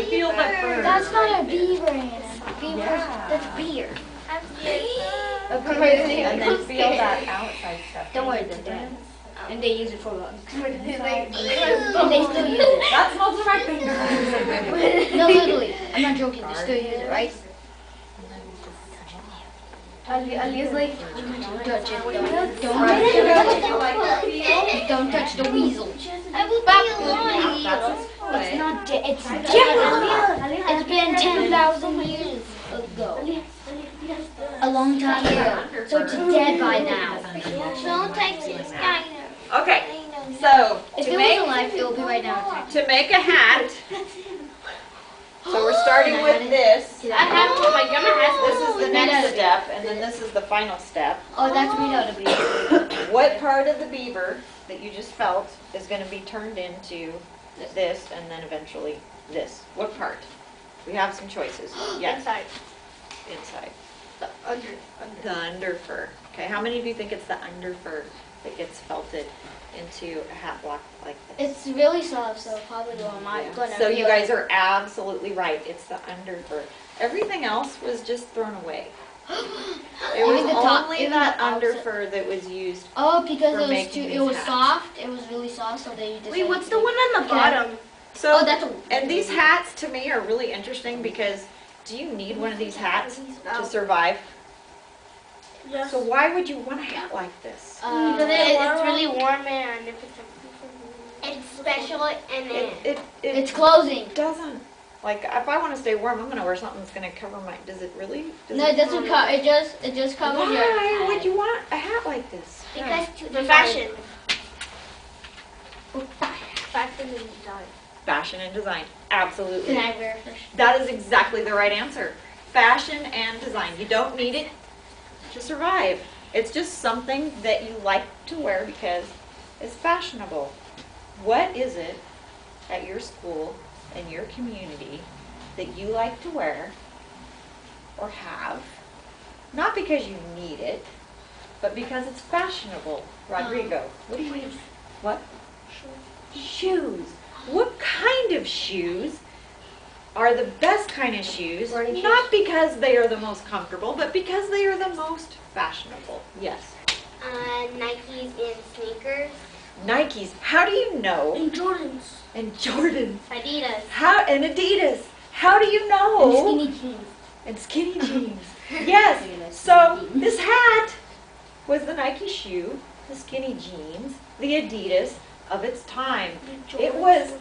to feel the fur. That's not a beaver, Hannah. Beaver, that's beer. Okay, and then feel that outside stuff. Don't worry, they're dead. And they use it for bugs. And they still use it. That smells of my fingers. No, literally. I'm not joking. They still use it, right? Ali's like, Don't touch it. Don't Don't touch the weasel. I will be alive. It's not dead. It's dead. It's been 10,000 years ago. A long time ago. So it's dead by now. Don't touch this guy. Okay, so If it was alive, it would be right now. to make a hat, so we're starting with this. I have to, my grandma has This is the next step, and then this is the final step. Oh, that's made out of beaver. What part of the beaver that you just felt is going to be turned into this, and then eventually this? What part? We have some choices. Yes, inside. inside. The under. The under fur. Okay, how many of you think it's the under fur that gets felted into a hat block like this? It's really soft, so probably I'm not gonna. So you guys are absolutely right. It's the under fur. Everything else was just thrown away. It was Even the top- only even that the under outside. fur that was used. Oh, because for it was making too. these It was hats. soft. It was really soft, so they decided. Wait, what's to the one on the Can I- bottom? So, Oh, that's a. and these hats to me are really interesting because do you need one of these hats to survive? Yes. So why would you want a hat like this? Because it's really warm and if it's special and It It's closing. doesn't. Like if I want to stay warm, I'm gonna wear something that's gonna cover my. Does it really? Does No, it doesn't cover. It just covers your. Why would head. you want a hat like this? because for fashion. Fashion and design. Fashion and design, absolutely. Can I wear it first? That is exactly the right answer. Fashion and design. You don't need it to survive. It's just something that you like to wear because it's fashionable. What is it at your school and your community that you like to wear or have? Not because you need it, but because it's fashionable. Rodrigo, what do you mean? What? Shoes. What kind of shoes are the best kind of shoes? Running Not because they are the most comfortable, but because they are the most fashionable. Yes. Nikes and sneakers. Nikes. How do you know? And Jordans. And Jordans. Adidas. How and Adidas. How do you know? Skinny jeans. And skinny jeans. Yes. So this hat was the Nike shoe, the skinny jeans, the Adidas of its time. It was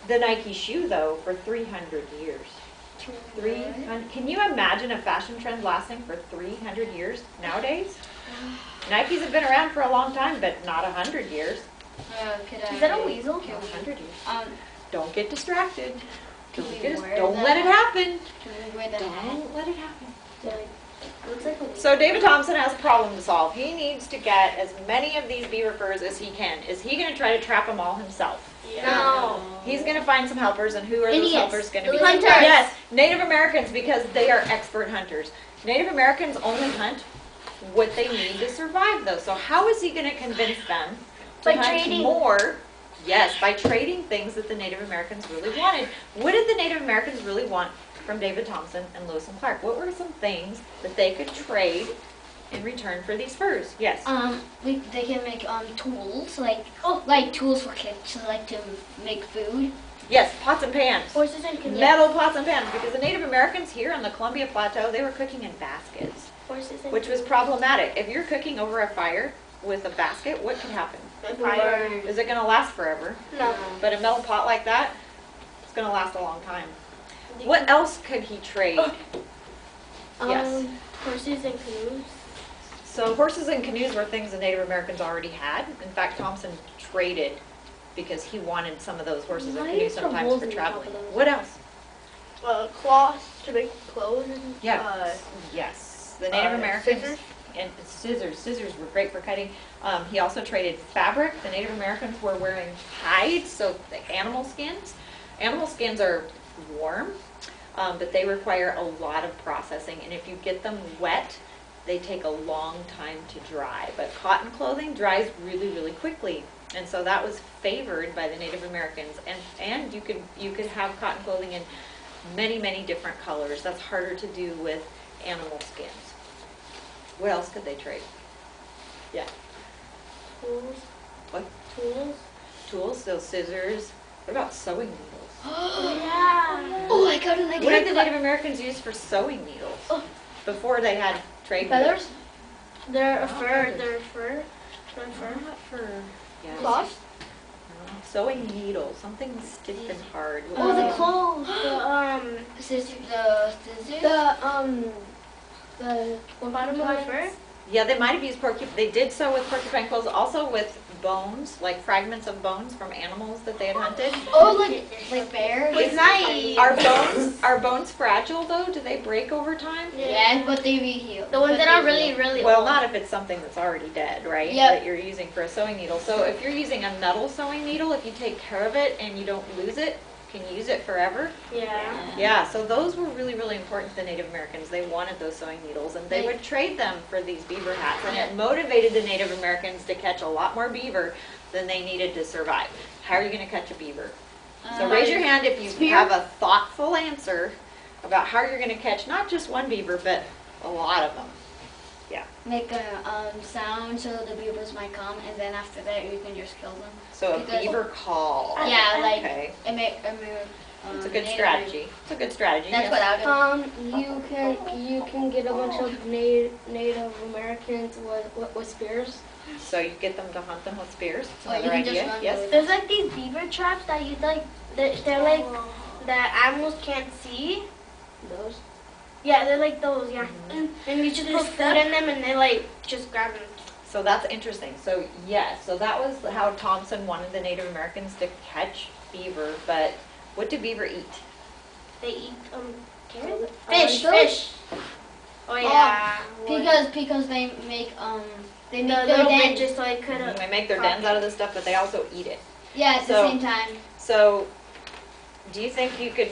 the Nike shoe though for 300 years. 300. Can you imagine a fashion trend lasting for 300 years nowadays? Nikes have been around for a long time, but not 100 years. Is that a weasel? 100 years. Don't get distracted. Can Don't, we wear don't that let it happen. we wear the hat? Don't let it happen. Looks like a weasel. So David Thompson has a problem to solve. He needs to get as many of these beaver furs as he can. Is he going to try to trap them all himself? No. He's going to find some helpers, and who are those Indians. helpers going to be? Hunters. Yes, Native Americans, because they are expert hunters. Native Americans only hunt what they need to survive, though. So how is he going to convince them to By hunt trading. more? Yes, by trading things that the Native Americans really wanted. What did the Native Americans really want from David Thompson and Lewis and Clark? What were some things that they could trade in return for these furs? Yes. They can make tools like tools for kitchen, like to make food. Yes, pots and pans. Horses and canoes. Metal pots and pans, because the Native Americans here on the Columbia Plateau, they were cooking in baskets, Horses and which was problematic. If you're cooking over a fire with a basket, what could happen? fire. Is it going to last forever? No. But a metal pot like that, it's going to last a long time. What else could he trade? Yes. Horses and canoes. So horses and canoes were things the Native Americans already had. In fact, Thompson traded because he wanted some of those horses and Why canoes is there sometimes holes for in the top traveling. of those? What else? Cloths to make clothes and Yes. The Native Americans. scissors. And scissors. Scissors were great for cutting. He also traded fabric. The Native Americans were wearing hides, so the animal skins. Animal skins are warm, but they require a lot of processing. And if you get them wet, they take a long time to dry. But cotton clothing dries really, really quickly. And so that was favored by the Native Americans. And you could have cotton clothing in many, many different colors. That's harder to do with animal skins. What else could they trade? Yeah. Tools. What? Tools. Tools, so scissors. What about sewing needles? Yeah. Oh, I got an What did the idea. Native Americans use for sewing needles? Before they had trade Feathers? They're a Oh, fur. feathers. They're fur. They're fur. Not for yes. Cloth? No, sewing needle, something stiff and hard. What Oh, was the it? clothes. The Scissors? the bottom of the fur. Yeah, they might have used porcupine. They did sew with porcupine quills, also with bones, like fragments of bones from animals that they had hunted. Oh, like bears? It's nice. Are bones fragile though? Do they break over time? Yeah, but they reheal. The ones that are really, really Well, old. not if it's something that's already dead, right? Yep. That you're using for a sewing needle. So if you're using a metal sewing needle, if you take care of it and you don't lose it, can you use it forever? Yeah. Yeah, so those were really, really important to the Native Americans. They wanted those sewing needles, and they would trade them for these beaver hats, and it motivated the Native Americans to catch a lot more beaver than they needed to survive. How are you going to catch a beaver? So raise your hand if you have a thoughtful answer about how you're going to catch not just one beaver, but a lot of them. Make a sound so the beavers might come, and then after that you can just kill them. So a Because- beaver call. Yeah, like Okay, it's it's a good strategy. It's a good strategy. That's yes. what I would You can get a bunch of Native Americans with spears. So you get them to hunt them with spears. Or you Another can just idea. run Yes. with- There's like these beaver traps that you like. They're like that animals can't see. those. Yeah, they're like those. Yeah. Mm-hmm. And you just put food in them, and they like just grab them. So that's interesting. So yes, so that was how Thompson wanted the Native Americans to catch beaver. But what do beaver eat? They eat carrots. Fish. Fish. Oh yeah. Because they make the their little dens. bitches, so I could. They make their dens out of this stuff, but they also eat it. Yeah, at the So- same time. So, do you think you could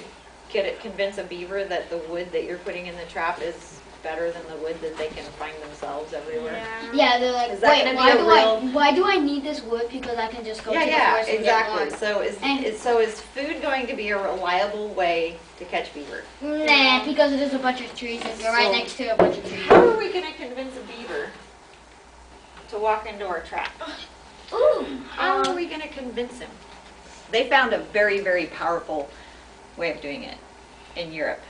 convince a beaver that the wood that you're putting in the trap is better than the wood that they can find themselves everywhere? Yeah, they're like, Is that wait, gonna be a real- why do I need this wood? Because I can just go to the Yeah, forest and exactly. get So And- is food going to be a reliable way to catch beaver? more. Nah, because there's a bunch of trees and you're right So- next to a bunch of trees. How are we going to convince a beaver to walk into our trap? Ooh. How are we going to convince him? They found a very, very powerful way of doing it in Europe.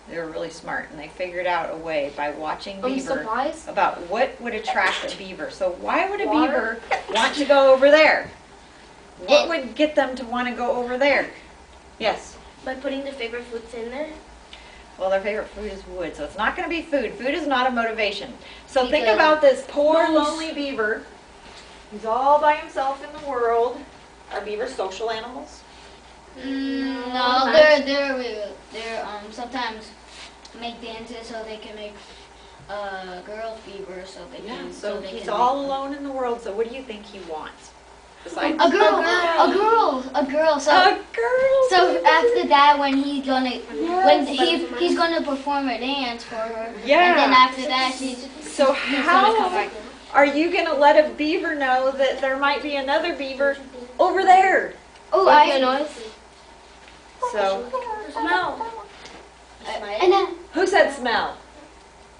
They were really smart, and they figured out a way by watching beaver Supplies. about what would attract a beaver. So why would a beaver want to go over there? What would get them to want to go over there? Yes. By putting their favorite foods in there. Well, their favorite food is wood, so it's not going to be food. Food is not a motivation. So think Because- about this poor, lonely beaver. He's all by himself in the world. Are beavers social animals? No, they're sometimes make dances so they can make girls beaver so they Yeah, can. so they he's can all make- alone in the world, so what do you think he wants? Besides A girl. So a girl! so after that, when he's gonna perform a dance for her. Yeah. And then after that, she's So gonna come how back. are you going to let a beaver know that there might be another beaver over there? Oh, Make a noise. So, Smell. and then who said smell?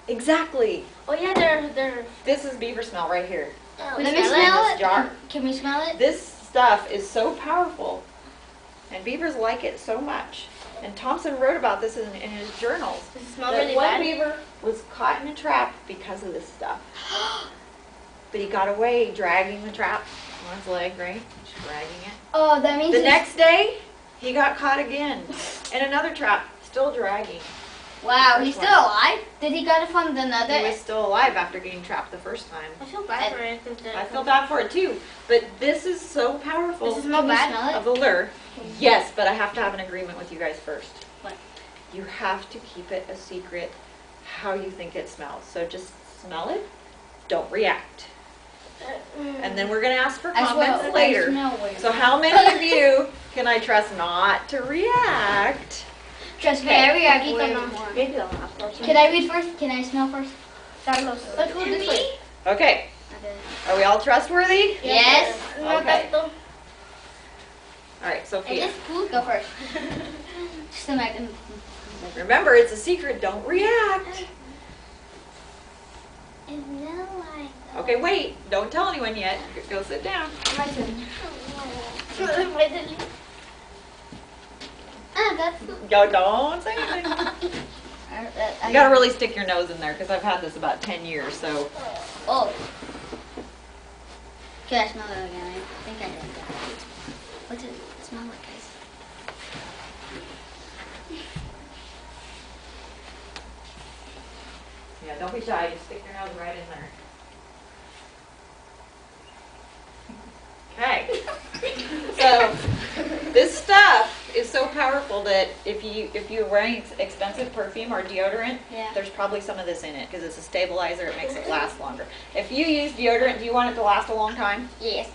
Exactly. Oh yeah, they're. This is beaver smell right here. let me In smell this it. jar. Can we smell it? This stuff is so powerful, and beavers like it so much. And Thompson wrote about this in his journals. Does it smell That really one bad? beaver was caught in a trap because of this stuff. But he got away dragging the trap on his leg, right? Just dragging it. Oh, that means The it's- next day, he got caught again in another trap, still dragging. Wow, First he's one. still alive? Did he got it from the nether? He was still alive after getting trapped the first time. I feel bad for it. 'Cause I feel bad for it too, but this is so powerful Does it smell Can we bad? smell it? of a lure. Yes, but I have to have an agreement with you guys first. What? You have to keep it a secret how you think it smells. So just smell it, don't react. And then we're going to ask for I swear, comments I later. smell weird. So how many of you can I trust not to react? Trust me, I react Keep way them more. on. Maybe they'll have Can I read first? Can I smell first? Carlos. Let's go this way. Okay, Okay. Are we all trustworthy? Yes. Okay. tanto. All right, I Sophia. guess food. Go first. Just imagine. Remember, it's a secret. Don't react. It's not like. Okay, wait. Don't tell anyone yet. Go sit down. My turn. That's. Go, don't say anything. You gotta really stick your nose in there because I've had this about 10 years, so. Oh. Can I smell it again? I think I did that. What's it smell like, guys? Yeah, don't be shy. Just stick your nose right in there. Okay. So this stuff is so powerful that if you're wearing expensive perfume or deodorant, Yeah. there's probably some of this in it because it's a stabilizer. It makes it last longer. If you use deodorant, do you want it to last a long time? Yes.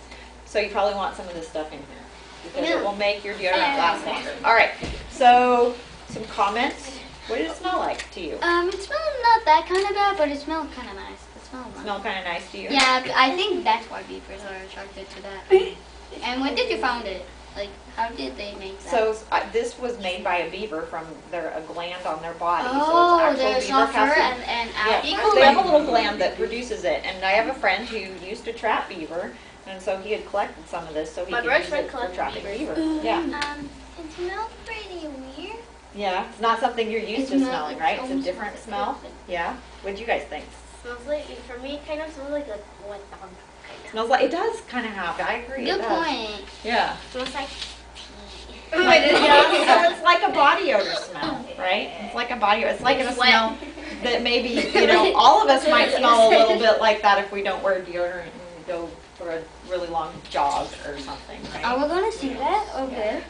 So you probably want some of this stuff in here because Yeah. it will make your deodorant last longer. All right. So some comments. What did it smell like to you? It smells not that kind of bad, but it smells kind of nice. It smells nice. Smell kind of nice to you? Yeah, I think that's why beavers are attracted to that. And when did you found it? Like, how did they make that? So this was made by a beaver from a gland on their body. oh, so it's they're actual beaver sulfur calcium. and Yeah, equal. they have a little gland that produces it, and I have a friend who used to trap beaver, and so he had collected some of this so he My could best use friend it for collected trapping beavers. beaver. Yeah, It smells pretty weird. yeah. It's not something you're used It to smells- smelling, right? It's a almost different smells smell. different. Yeah. What do you guys think? Smells like, for me, it kind of smells like a wet dog. Kind of. Smells like it does kind of have. I agree. Good it does. point. Yeah. Smells like Yeah, so it's like a body odor smell, right? It's like a body odor. It's like a smell that maybe, all of us might smell a little bit like that if we don't wear deodorant and go for a really long jog or something, Are right? we gonna see that? Okay.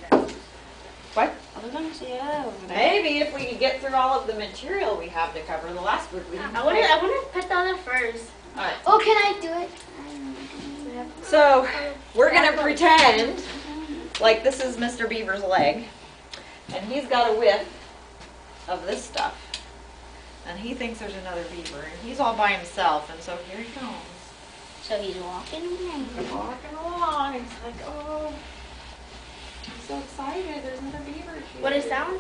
What? Are we gonna see that over there? Maybe if we could get through all of the material we have to cover. The last group we didn't I want to cover. pet the other first. All right. Oh, can I do it? So we're gonna pretend like this is Mr. Beaver's leg, and he's got a whiff of this stuff, and he thinks there's another beaver, and he's all by himself, and so here he comes, So he's walking around. walking along, and he's like, oh, I'm so excited, there's another beaver here. What is sound?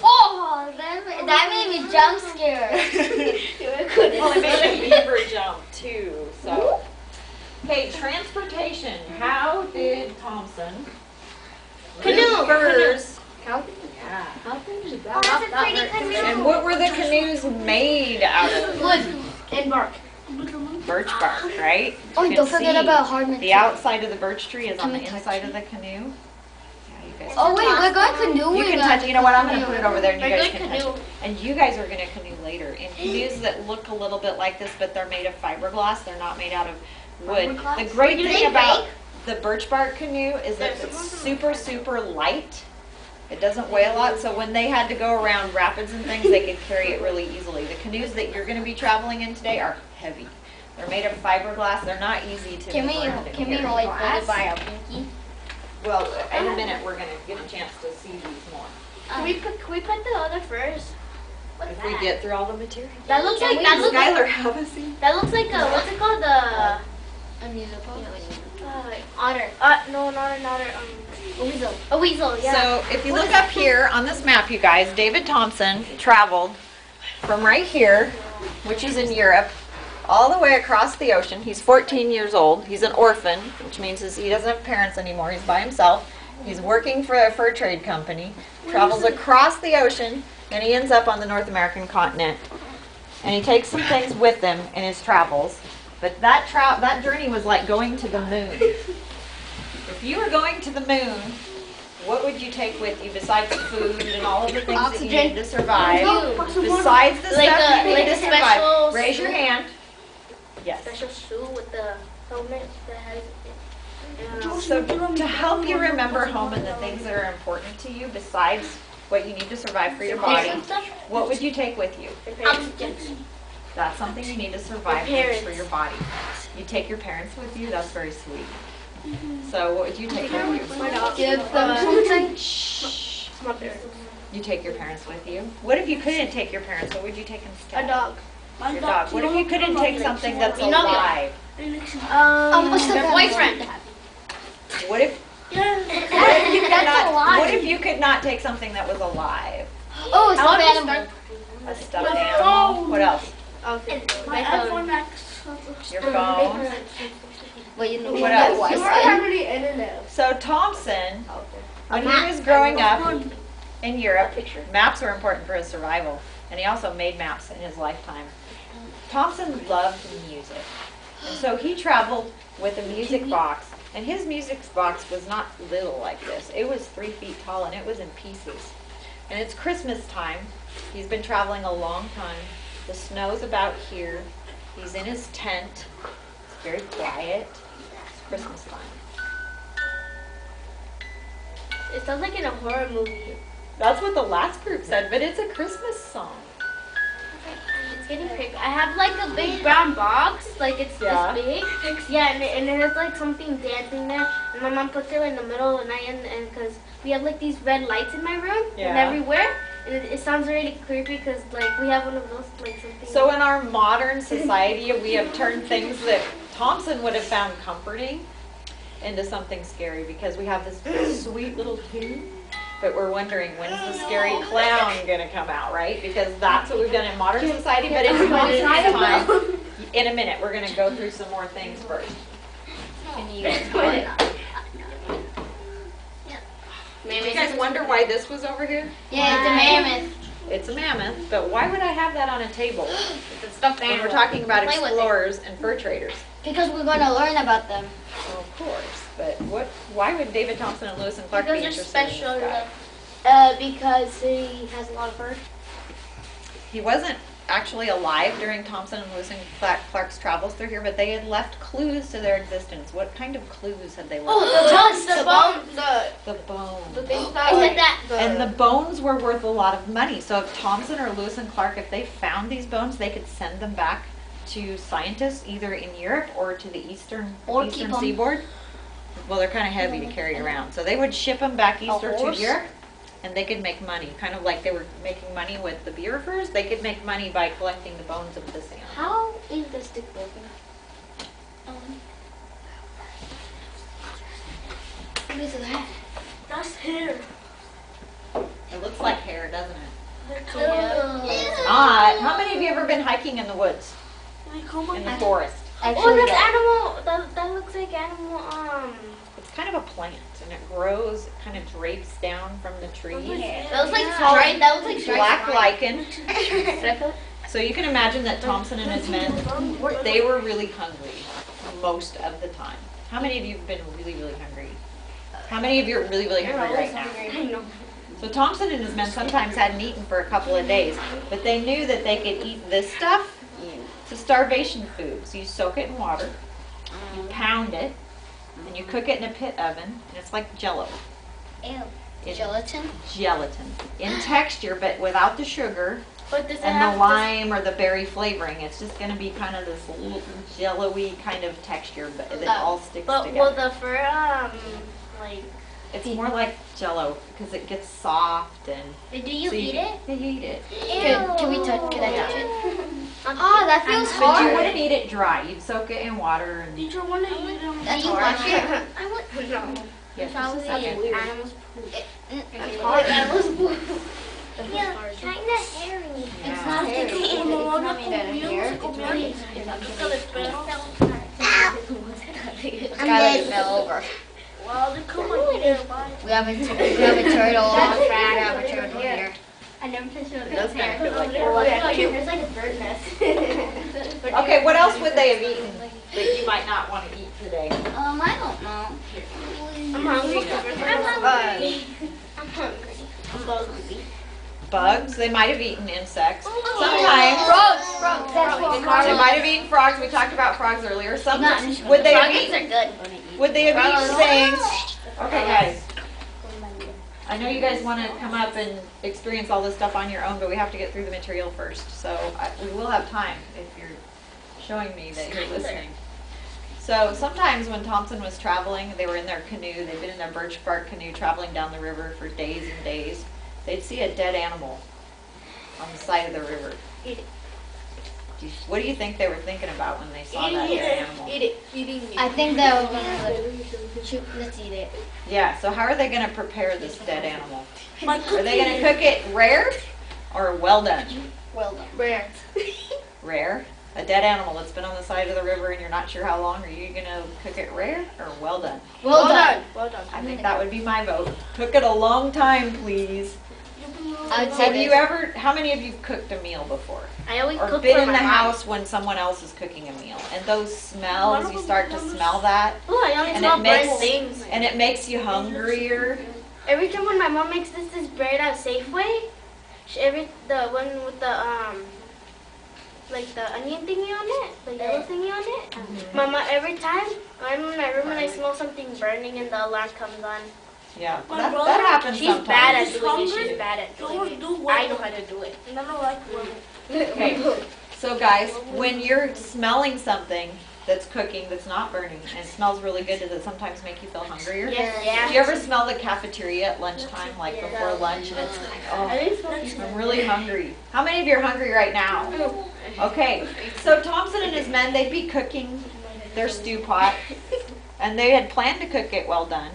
Oh, that made me jump scared. Well, it made a beaver jump too, so. Okay, transportation. How did Thompson Canoe. first? How? Yeah. How can you Oh, that's a pretty canoe. And what were the canoes made out of? Wood and bark. Birch bark, right? Oh, You don't can forget see about hardness. the outside of the birch tree is on Can the we touch inside it? of the canoe. Yeah, you guys. Oh wait, we're going canoeing. You can touch it. You know what? I'm going to put it over there, and you We're guys going can touch canoe. it. And you guys are going to canoe later in canoes that look a little bit like this, but they're made of fiberglass. They're not made out of wood. Fiberglass? The great Do thing they about the birch bark canoe is that There's it's some- super, super light. It doesn't weigh a lot, so when they had to go around rapids and things, they could carry it really easily. The canoes that you're going to be traveling in today are heavy. They're made of fiberglass. They're not easy to Can move we around in can we here. like hold it by our pinky? Well, in a minute, we're going to get a chance to see these more. Can we put the other first? If we get through all the material. That looks like that looks like Skylar, have a seat. that looks like a what's it called the a musical? otter. No, not an otter. A weasel. A weasel. Yeah. So if you look up here on this map, you guys, David Thompson traveled from right here, which is in Europe, all the way across the ocean. He's 14 years old. He's an orphan, which means he doesn't have parents anymore. He's by himself. He's working for a fur trade company, travels across the ocean, and he ends up on the North American continent. And he takes some things with him in his travels. But that journey was like going to the moon. If you were going to the moon, what would you take with you besides food and all of the things that you need to survive? Besides the Like stuff a- you need like to a survive. special Raise your hand. Yes. special shoe with the helmet that has. So to help you remember home and the things that are important to you besides what you need to survive for your body, what would you take with you? That's something you need to survive for your body. You take your parents with you, that's very sweet. So what would you take with you? My dog. Give them something. Shh. My parents. You take your parents with you? What if you couldn't take your parents? What would you take A instead? dog. Your dog. What if you couldn't take something that's You know me. alive? What's the boyfriend? What if what if you could not take something that was alive? Oh, a stuffed animal. A stuffed animal. What else? My iPhone X. Your phone. Well, you know What else? You don't have any internet. So Thompson, when he was growing up in Europe, maps were important for his survival, and he also made maps in his lifetime. Thompson loved music, and so he traveled with a music box, and his music box was not little like this. It was 3 feet tall, and it was in pieces. And it's Christmas time. He's been traveling a long time. The snow's about here. He's in his tent. It's very quiet. It's Christmas time. It sounds like in a horror movie. That's what the last group said, but it's a Christmas song. It's getting creepy. I have like a big brown box, like it's Yeah. this big. Yeah, and it has like something dancing there. And my mom puts it in the middle of the night, and because we have like these red lights in my room and Yeah. everywhere. And it sounds really creepy because like we have one of those like something. So in our modern society, we have turned things that Thompson would have found comforting into something scary because we have this sweet little tune, but we're wondering when's the scary clown gonna come out, right? Because that's what we've done in modern society, but in Thompson's time, in a minute, we're gonna go through some more things first. Do you guys wonder why this was over here? Yeah, it's a mammoth. It's a mammoth, but why would I have that on a table It's a stuffed when animal. we're talking about Play with it. explorers and fur traders? Because we're going to learn about them. Well, of course, but why would David Thompson and Lewis and Clark be Because interested they're in special. this guy? Because he has a lot of fur. He wasn't actually alive during Thompson and Lewis and Clark's travels through here, but they had left clues to their existence. What kind of clues had they left? The bones, The bones. the things I that said like that. And the bones were worth a lot of money. So if Thompson or Lewis and Clark, if they found these bones, they could send them back to scientists either in Europe or to the eastern Or keep 'em. seaboard. Well, they're kind of heavy to carry around. So they would ship them back east or to horse? Europe, and they could make money. Kind of like they were making money with the beaver furs. They could make money by collecting the bones of this animal. How is the stick broken? What is that? That's hair. It looks like hair, doesn't it? It's Yeah. not. How many of you ever been hiking in the woods, in the forest? Oh, that's animal. That looks like animal. It's kind of a plant, and it grows, it kind of drapes down from the trees. That looks like stripe. That looks like stripe. Black lichen. Second. So you can imagine that Thompson and his men, they were really hungry most of the time. How many of you have been really, really hungry? How many of you are really, really hungry right now? I know. So Thompson and his men sometimes hadn't eaten for a couple of days, but they knew that they could eat this stuff. It's a starvation food. So you soak it in water, you pound it, and you cook it in a pit oven, and it's like Jell-O. Ew. It's Gelatin? gelatin in texture, but without the sugar But does it and have the lime or the berry flavoring. It's just going to be kind of this little jello-y kind of texture, but it all sticks But together. will the fur like? It's more like Jell-O because it gets soft and. Do you so eat it? Yeah, you eat it. Can we touch? Can I touch it? Oh, Oh, that feels But you hard. wouldn't eat it dry. You'd soak it in water and. Teacher, want to eat them? That's hard. I want no. Yes, That was this is okay. animals. It's hard. hard. Animals. Yeah, kind of hairy. Yeah. It's not hairy. sticky. It's not made out of hair. It's really. Skylar fell over. Well, they come on here. We have a turtle. We have a turtle here. I never touched it. It does kind of feel like There's like a bird nest. Okay, what else would they have eaten that you might not want to eat today? I don't know. I'm hungry. I'm hungry. I'm hungry. Bugs. They might have eaten insects. Sometimes. Frogs. That's what They might have eaten frogs. We talked about frogs earlier. Sometimes. Would they have eaten? good. Would they have eaten things? Okay, guys. I know you guys want to come up and experience all this stuff on your own, but we have to get through the material first. So we will have time if you're showing me that you're listening. So sometimes when Thompson was traveling, they were in their canoe. They'd been in their birch bark canoe traveling down the river for days and days. They'd see a dead animal on the side of the river. Do What do you think they were thinking about when they saw that dead animal? Eating meat. I think they were gonna let's eat it. Yeah, so how are they going to prepare this dead animal? Are they going to cook it rare or well done? Well done. Rare. Rare? A dead animal that's been on the side of the river and you're not sure how long, are you going to cook it rare or well done? Well done. Well done. I think that would be my vote. Cook it a long time, please. I would say Have you ever, how many of you cooked a meal before? I always Or cook been for in my the mom. house when someone else is cooking a meal? And those smells, you start to smell that, Oh, I only and smell it burnt makes things. and it makes you hungrier. Every time when my mom makes this bread at Safeway, the one with the like the onion thingy on it, the yellow thingy on it. Mama, every time I'm in my room and I smell something burning and the alarm comes on. Yeah, My that brother, happens She's sometimes. bad at He's doing it. hungry? She's bad at doing it. Do I know how to do it. And I don't like women. Okay, so guys, when you're smelling something that's cooking, that's not burning, and it smells really good, does it sometimes make you feel hungrier? Yeah. Do you ever smell the cafeteria at lunchtime, like before lunch, and it's like, oh, I'm really hungry. How many of you are hungry right now? Okay, so Thompson and his men, they'd be cooking their stew pot, and they had planned to cook it well done,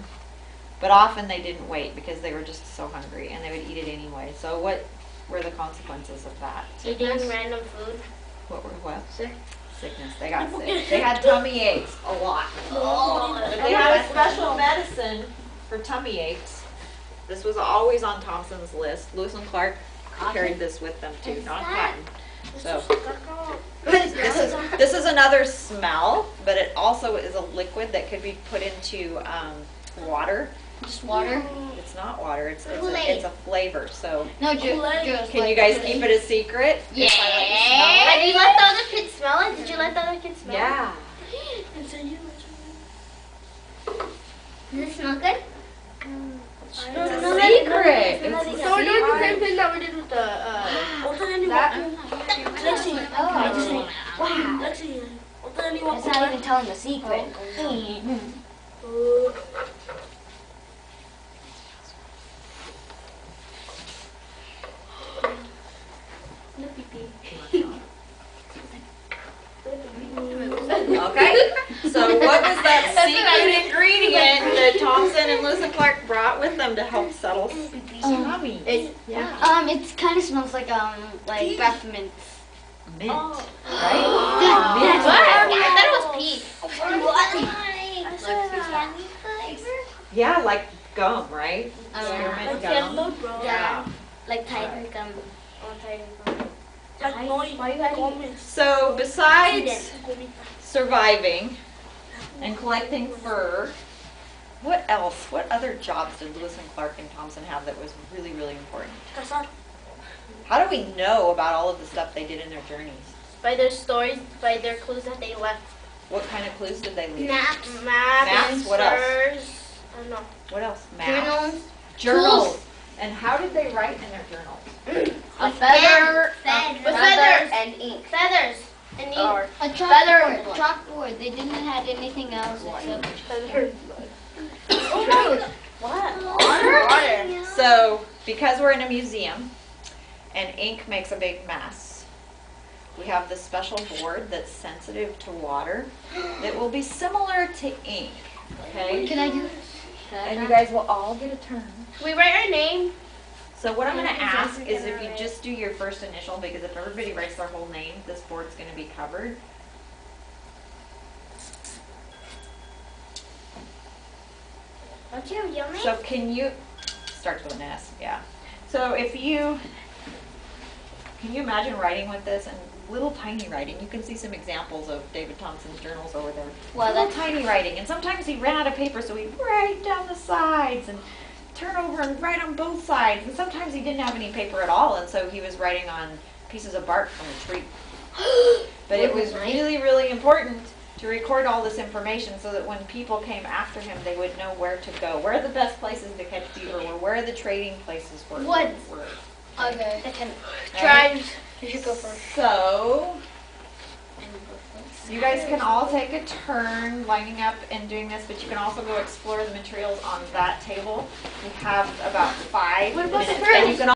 but often they didn't wait because they were just so hungry, and they would eat it anyway. So what were the consequences of that? Eating random food. What? Sickness. They got sick. They had tummy aches a lot. But they had a special medicine for tummy aches. This was always on Thompson's list. Lewis and Clark carried this with them too, not cotton. So this is another smell, but it also is a liquid that could be put into water. Just water? It's not water. It's Kool-Aid. a flavor. So No, can you guys keep it a secret? Yeah. If I let you smell it? Have you let the other kids smell it? Did you let the other kids smell it? Yeah. Does it smell good? It's a secret. It's a So we're doing the secret. same thing that we did with the Lexi, I just like, wow. Lexi, That's not even telling the secret. Okay. So what was that secret ingredient that Thompson and Lewis and Clark brought with them to help settle tummy? It kind of smells like breath mint. Mint, Oh. right? That's I thought it was pee. Yeah, like gum, right? Um, Spearmint gum. Yeah. Like Titan gum. So besides surviving and collecting fur, what else? What other jobs did Lewis and Clark and Thompson have that was really, really important? How do we know about all of the stuff they did in their journeys? By their stories, by their clues that they left. What kind of clues did they leave? Maps. Maps, what else? spurs. I don't know. What else? Maps. Journals. Journals. And how did they write in their journals? A feather. With feathers. And ink. Feathers. And ink. A chalkboard. Chalkboard. They didn't have anything else except Feathers. water. So, because we're in a museum and ink makes a big mess, we have this special board that's sensitive to water that will be similar to ink. Okay? Can I do? And you guys will all get a turn. We write our name. So what I'm going to ask is if you just do your first initial, because if everybody writes their whole name, this board's going to be covered. Don't you have your name? So can you, starts with an S, yeah. So can you imagine writing with this and little tiny writing? You can see some examples of David Thompson's journals over there. Well, Little that's tiny writing, and sometimes he ran out of paper, so he'd write down the sides and turn over and write on both sides. And sometimes he didn't have any paper at all, and so he was writing on pieces of bark from a tree. But it was really, really important to record all this information so that when people came after him, they would know where to go, where the best places to catch beaver were, where the trading places were. What? were. Okay. Tribes. You should go first. So, you guys can all take a turn lining up and doing this, but you can also go explore the materials on that table. We have about 5 What about the minutes, and you can